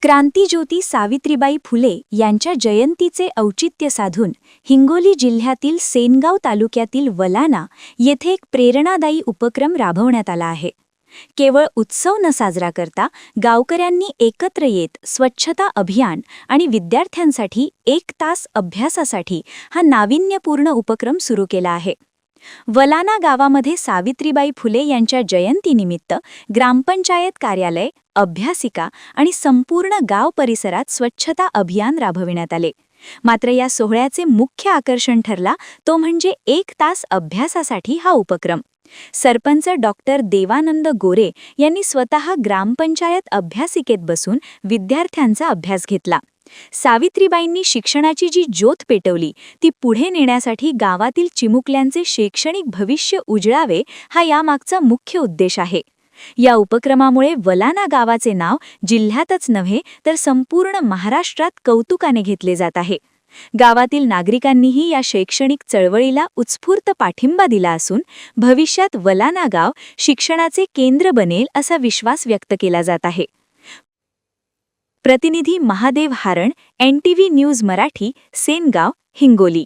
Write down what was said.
क्रांतिज्योती सावित्रीबाई फुले यांच्या जयंतीचे औचित्य साधून हिंगोली जिल्ह्यातील सेनगाव तालुक्यातील वलाना येथे एक प्रेरणादायी उपक्रम राबवण्यात आला आहे। केवळ उत्सव न साजरा करता गावकऱ्यांनी एकत्र येत स्वच्छता अभियान आणि विद्यार्थ्यांसाठी 1 तास अभ्यासासाठी हा नाविन्यपूर्ण उपक्रम सुरू केला आहे। वलाना गावामध्ये सावित्रीबाई फुले यांच्या जयंतीनिमित्त ग्रामपंचायत कार्यालय, अभ्यासिका आणि संपूर्ण गाव परिसरात स्वच्छता अभियान राबविण्यात आले। मात्र या सोहळ्याचे मुख्य आकर्षण ठरला तो म्हणजे 1 तास अभ्यासासाठी हा उपक्रम। सरपंच डॉक्टर देवानंद गोरे यांनी स्वतः ग्रामपंचायत अभ्यासिकेत बसून विद्यार्थ्यांचा अभ्यास घेतला। सावित्रीबाईंनी शिक्षणाची जी ज्योत पेटवली ती पुढे नेण्यासाठी गावातील चिमुकल्यांचे शैक्षणिक भविष्य उजळावे हा यामागचा मुख्य उद्देश आहे। या उपक्रमामुळे वलाना गावाचे नाव जिल्ह्यातच नव्हे तर संपूर्ण महाराष्ट्रात कौतुकाने घेतले जात आहे। गावातील नागरिकांनीही या शैक्षणिक चळवळीला उत्स्फूर्त पाठिंबा दिला असून भविष्यात वलाना गाव शिक्षणाचे केंद्र बनेल असा विश्वास व्यक्त केला जात आहे। प्रतिनिधी महादेव हारण, NTV न्यूज मराठी, सेनगाव, हिंगोली।